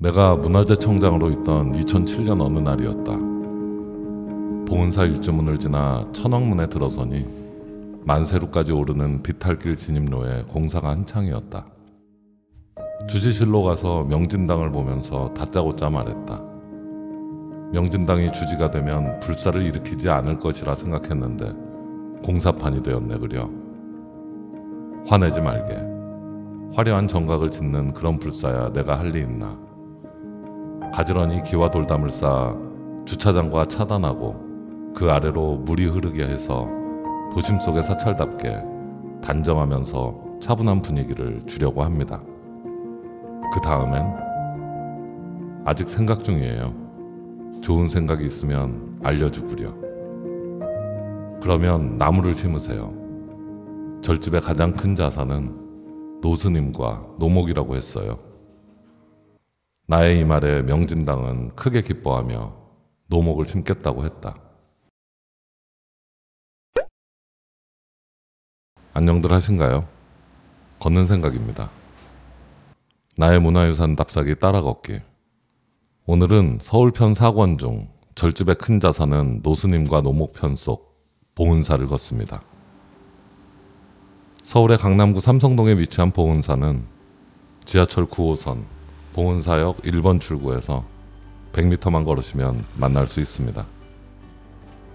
내가 문화재청장으로 있던 2007년 어느 날이었다. 봉은사 일주문을 지나 천왕문에 들어서니 만세루까지 오르는 비탈길 진입로에 공사가 한창이었다. 주지실로 가서 명진당을 보면서 다짜고짜 말했다. 명진당이 주지가 되면 불사를 일으키지 않을 것이라 생각했는데 공사판이 되었네 그려. 화내지 말게. 화려한 정각을 짓는 그런 불사야 내가 할 리 있나. 가지런히 기와 돌담을 쌓아 주차장과 차단하고 그 아래로 물이 흐르게 해서 도심 속의 사찰답게 단정하면서 차분한 분위기를 주려고 합니다. 그 다음엔 아직 생각 중이에요. 좋은 생각이 있으면 알려주구려. 그러면 나무를 심으세요. 절집의 가장 큰 자산은 노스님과 노목이라고 했어요. 나의 이 말에 명진당은 크게 기뻐하며 노목을 심겠다고 했다. 안녕들 하신가요? 걷는 생각입니다. 나의 문화유산 답사기 따라 걷기. 오늘은 서울편 4권 중 절집의 큰 자산은 노스님과 노목편 속 봉은사를 걷습니다. 서울의 강남구 삼성동에 위치한 봉은사는 지하철 9호선 봉은사역 1번 출구에서 100m만 걸으시면 만날 수 있습니다.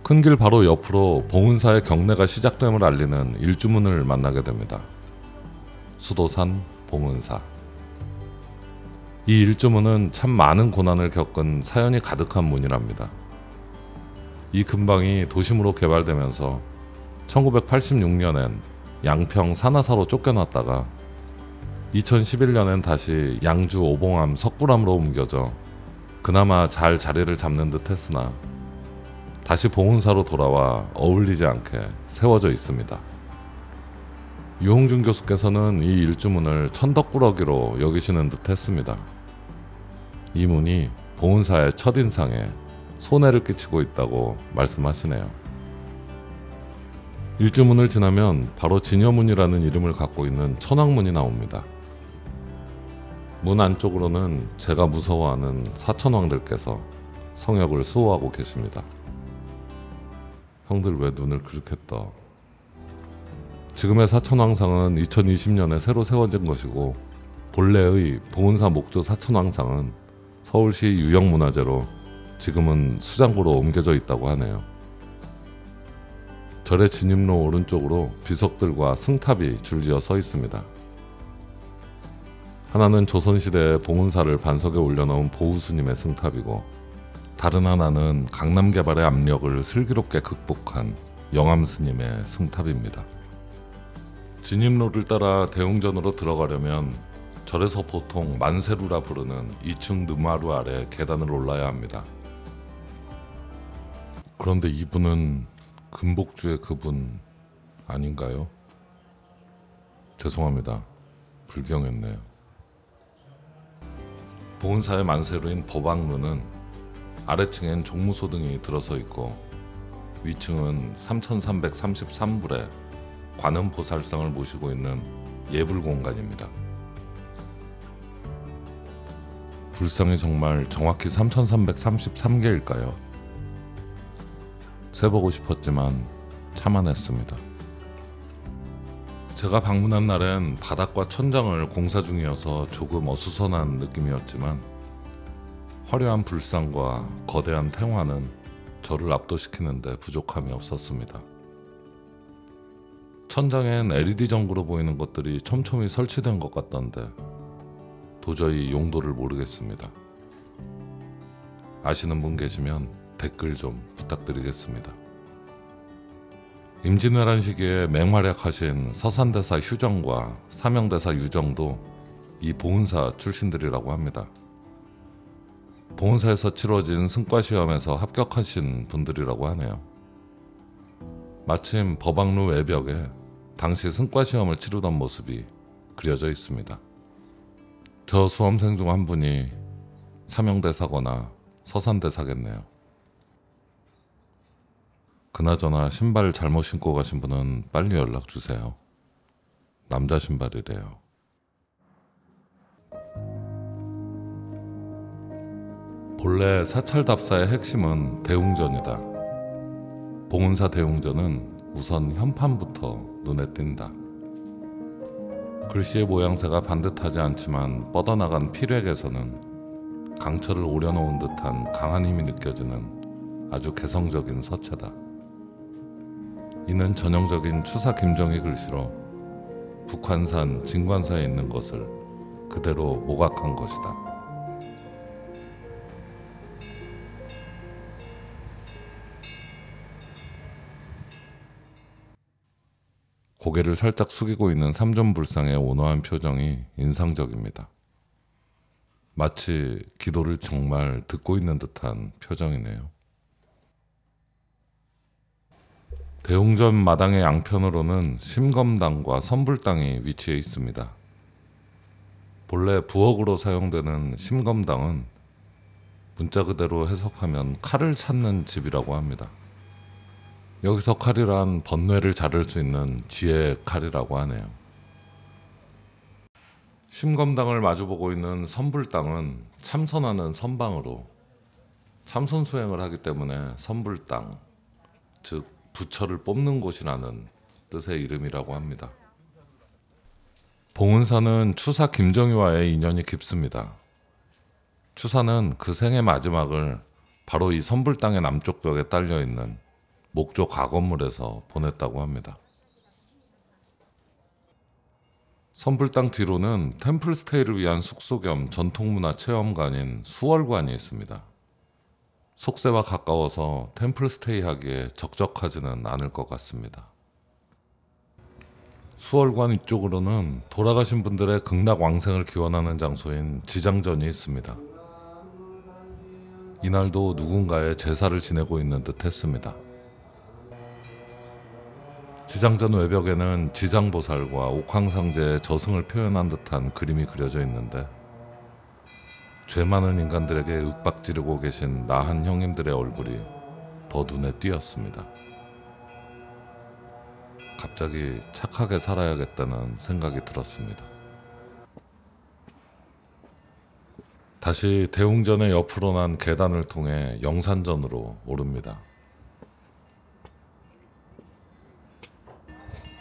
큰 길 바로 옆으로 봉은사의 경내가 시작됨을 알리는 일주문을 만나게 됩니다. 수도산 봉은사. 이 일주문은 참 많은 고난을 겪은 사연이 가득한 문이랍니다. 이 근방이 도심으로 개발되면서 1986년엔 양평 산하사로 쫓겨났다가 2011년엔 다시 양주 오봉암 석굴암으로 옮겨져 그나마 잘 자리를 잡는 듯 했으나 다시 봉은사로 돌아와 어울리지 않게 세워져 있습니다. 유홍준 교수께서는 이 일주문을 천덕꾸러기로 여기시는 듯 했습니다. 이 문이 봉은사의 첫인상에 손해를 끼치고 있다고 말씀하시네요. 일주문을 지나면 바로 진여문이라는 이름을 갖고 있는 천왕문이 나옵니다. 문 안쪽으로는 제가 무서워하는 사천왕들께서 성역을 수호하고 계십니다. 형들 왜 눈을 그렇게 떠? 지금의 사천왕상은 2020년에 새로 세워진 것이고 본래의 봉은사 목조 사천왕상은 서울시 유형문화재로 지금은 수장고로 옮겨져 있다고 하네요. 절의 진입로 오른쪽으로 비석들과 승탑이 줄지어 서 있습니다. 하나는 조선시대에 봉은사를 반석에 올려놓은 보우스님의 승탑이고 다른 하나는 강남 개발의 압력을 슬기롭게 극복한 영암스님의 승탑입니다. 진입로를 따라 대웅전으로 들어가려면 절에서 보통 만세루라 부르는 2층 느마루 아래 계단을 올라야 합니다. 그런데 이분은 금복주의 그분 아닌가요? 죄송합니다. 불경했네요. 봉은사의 만세루인 법왕루는 아래층엔 종무소 등이 들어서 있고 위층은 3333불의 관음보살상을 모시고 있는 예불 공간입니다. 불상이 정말 정확히 3333개일까요? 세보고 싶었지만 참아냈습니다. 제가 방문한 날엔 바닥과 천장을 공사 중이어서 조금 어수선한 느낌이었지만 화려한 불상과 거대한 탱화는 저를 압도시키는데 부족함이 없었습니다. 천장엔 LED 전구로 보이는 것들이 촘촘히 설치된 것 같던데 도저히 용도를 모르겠습니다. 아시는 분 계시면 댓글 좀 부탁드리겠습니다. 임진왜란 시기에 맹활약하신 서산대사 휴정과 사명대사 유정도 이 봉은사 출신들이라고 합니다. 봉은사에서 치러진 승과시험에서 합격하신 분들이라고 하네요. 마침 법왕루 외벽에 당시 승과시험을 치르던 모습이 그려져 있습니다. 저 수험생 중 한 분이 사명대사거나 서산대사겠네요. 그나저나 신발 잘못 신고 가신 분은 빨리 연락주세요. 남자 신발이래요. 본래 사찰답사의 핵심은 대웅전이다. 봉은사 대웅전은 우선 현판부터 눈에 띈다. 글씨의 모양새가 반듯하지 않지만 뻗어나간 필획에서는 강철을 오려놓은 듯한 강한 힘이 느껴지는 아주 개성적인 서체다. 이는 전형적인 추사 김정희 글씨로 북한산 진관사에 있는 것을 그대로 모각한 것이다. 고개를 살짝 숙이고 있는 삼존불상의 온화한 표정이 인상적입니다. 마치 기도를 정말 듣고 있는 듯한 표정이네요. 대웅전 마당의 양편으로는 심검당과 선불당이 위치해 있습니다. 본래 부엌으로 사용되는 심검당은 문자 그대로 해석하면 칼을 찾는 집이라고 합니다. 여기서 칼이란 번뇌를 자를 수 있는 지혜의 칼이라고 하네요. 심검당을 마주보고 있는 선불당은 참선하는 선방으로 참선 수행을 하기 때문에 선불당, 즉 부처를 뽑는 곳이라는 뜻의 이름이라고 합니다. 봉은사는 추사 김정희와의 인연이 깊습니다. 추사는 그 생의 마지막을 바로 이 선불당의 남쪽 벽에 딸려있는 목조 가건물에서 보냈다고 합니다. 선불당 뒤로는 템플스테이를 위한 숙소 겸 전통문화 체험관인 수월관이 있습니다. 속세와 가까워서 템플스테이 하기에 적적하지는 않을 것 같습니다. 수월관 이쪽으로는 돌아가신 분들의 극락왕생을 기원하는 장소인 지장전이 있습니다. 이날도 누군가의 제사를 지내고 있는 듯 했습니다. 지장전 외벽에는 지장보살과 옥황상제의 저승을 표현한 듯한 그림이 그려져 있는데 죄 많은 인간들에게 윽박지르고 계신 나한 형님들의 얼굴이 더 눈에 띄었습니다. 갑자기 착하게 살아야겠다는 생각이 들었습니다. 다시 대웅전의 옆으로 난 계단을 통해 영산전으로 오릅니다.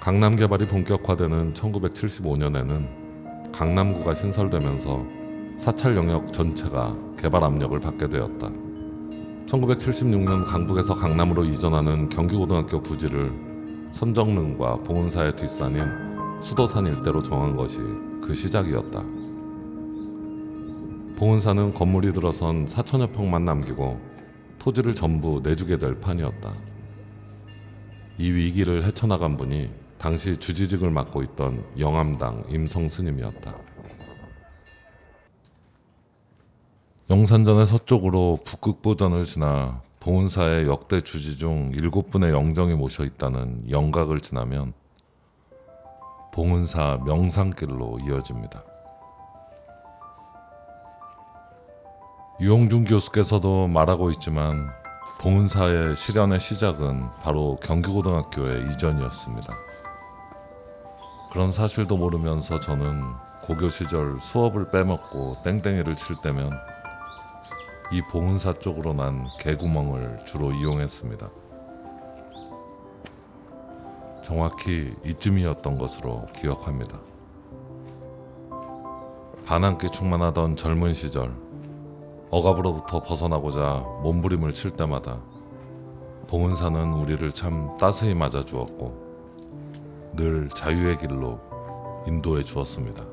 강남 개발이 본격화되는 1975년에는 강남구가 신설되면서 사찰 영역 전체가 개발 압력을 받게 되었다. 1976년 강북에서 강남으로 이전하는 경기고등학교 부지를 선정릉과 봉은사의 뒷산인 수도산 일대로 정한 것이 그 시작이었다. 봉은사는 건물이 들어선 4천여 평만 남기고 토지를 전부 내주게 될 판이었다. 이 위기를 헤쳐나간 분이 당시 주지직을 맡고 있던 영암당 임성스님이었다. 영산전의 서쪽으로 북극보전을 지나 봉은사의 역대 주지 중 7분의 영정이 모셔 있다는 영각을 지나면 봉은사 명산길로 이어집니다. 유영준 교수께서도 말하고 있지만 봉은사의 실현의 시작은 바로 경기고등학교의 이전이었습니다. 그런 사실도 모르면서 저는 고교 시절 수업을 빼먹고 땡땡이를 칠 때면 이 봉은사 쪽으로 난 개구멍을 주로 이용했습니다. 정확히 이쯤이었던 것으로 기억합니다. 반항기 충만하던 젊은 시절, 억압으로부터 벗어나고자 몸부림을 칠 때마다 봉은사는 우리를 참 따스히 맞아주었고 늘 자유의 길로 인도해 주었습니다.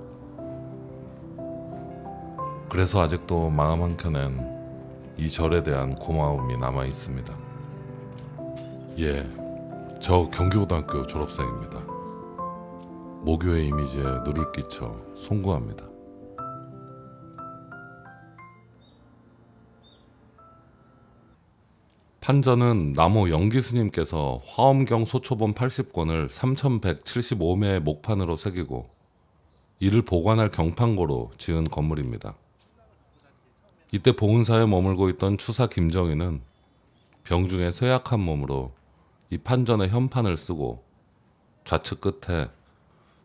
그래서 아직도 마음 한켠엔 이 절에 대한 고마움이 남아 있습니다. 예, 저 경기고등학교 졸업생입니다. 모교의 이미지에 누를 끼쳐 송구합니다. 판전은 남호 영기스님께서 화엄경 소초본 80권을 3175매의 목판으로 새기고 이를 보관할 경판고로 지은 건물입니다. 이때 봉은사에 머물고 있던 추사 김정희는 병중에 쇠약한 몸으로 이 판전의 현판을 쓰고 좌측 끝에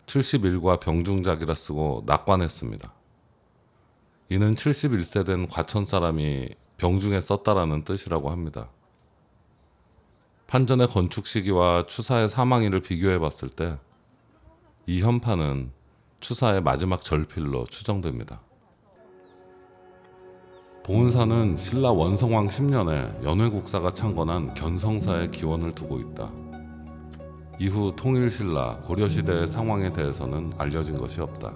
71과 병중작이라 쓰고 낙관했습니다. 이는 71세 된 과천 사람이 병중에 썼다라는 뜻이라고 합니다. 판전의 건축 시기와 추사의 사망일을 비교해 봤을 때 이 현판은 추사의 마지막 절필로 추정됩니다. 봉은사는 신라 원성왕 10년에 연회국사가 창건한 견성사의 기원을 두고 있다. 이후 통일신라 고려시대의 상황에 대해서는 알려진 것이 없다.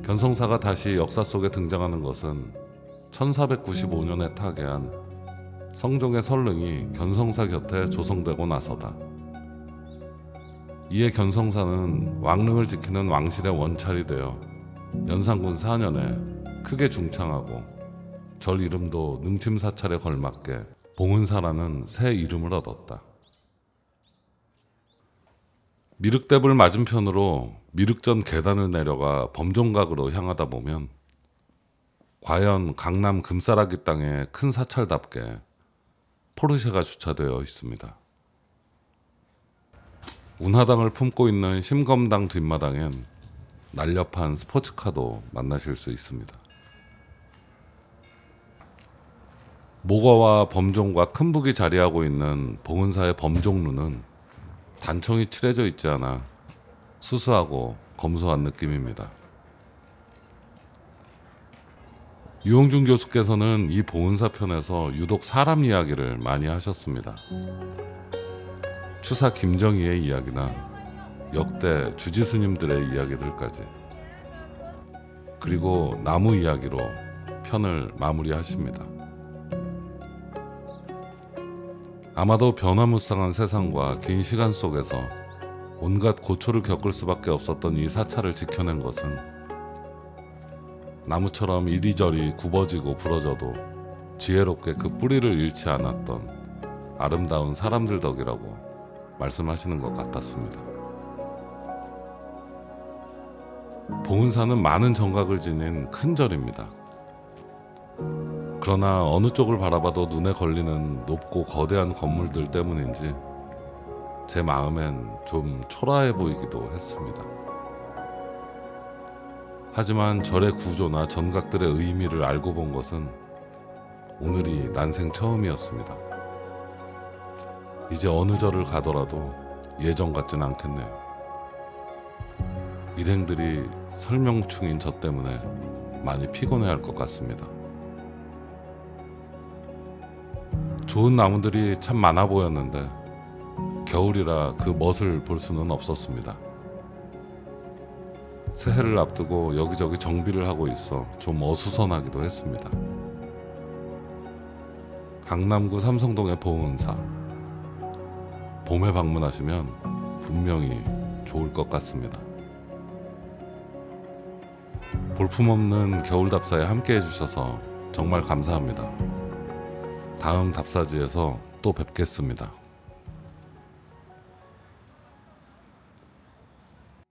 견성사가 다시 역사 속에 등장하는 것은 1495년에 타계한 성종의 설릉이 견성사 곁에 조성되고 나서다. 이에 견성사는 왕릉을 지키는 왕실의 원찰이 되어 연산군 4년에 크게 중창하고 절 이름도 능침사찰에 걸맞게 봉은사라는 새 이름을 얻었다. 미륵대불 맞은편으로 미륵전 계단을 내려가 범종각으로 향하다 보면 과연 강남 금싸라기 땅에 큰 사찰답게 포르쉐가 주차되어 있습니다. 운하당을 품고 있는 심검당 뒷마당엔 날렵한 스포츠카도 만나실 수 있습니다. 모거와 범종과 큰북이 자리하고 있는 봉은사의 범종루는 단청이 칠해져 있지 않아 수수하고 검소한 느낌입니다. 유홍준 교수께서는 이 봉은사 편에서 유독 사람 이야기를 많이 하셨습니다. 추사 김정희의 이야기나 역대 주지스님들의 이야기들까지, 그리고 나무 이야기로 편을 마무리하십니다. 아마도 변화무쌍한 세상과 긴 시간 속에서 온갖 고초를 겪을 수밖에 없었던 이 사찰을 지켜낸 것은 나무처럼 이리저리 굽어지고 부러져도 지혜롭게 그 뿌리를 잃지 않았던 아름다운 사람들 덕이라고 말씀하시는 것 같았습니다. 봉은사는 많은 정각을 지닌 큰 절입니다. 그러나 어느 쪽을 바라봐도 눈에 걸리는 높고 거대한 건물들 때문인지 제 마음엔 좀 초라해 보이기도 했습니다. 하지만 절의 구조나 전각들의 의미를 알고 본 것은 오늘이 난생 처음이었습니다. 이제 어느 절을 가더라도 예전 같진 않겠네요. 일행들이 설명충인 저 때문에 많이 피곤해할 것 같습니다. 좋은 나무들이 참 많아 보였는데 겨울이라 그 멋을 볼 수는 없었습니다. 새해를 앞두고 여기저기 정비를 하고 있어 좀 어수선하기도 했습니다. 강남구 삼성동의 봉은사, 봄에 방문하시면 분명히 좋을 것 같습니다. 볼품없는 겨울 답사에 함께 해주셔서 정말 감사합니다. 다음 답사지에서 또 뵙겠습니다.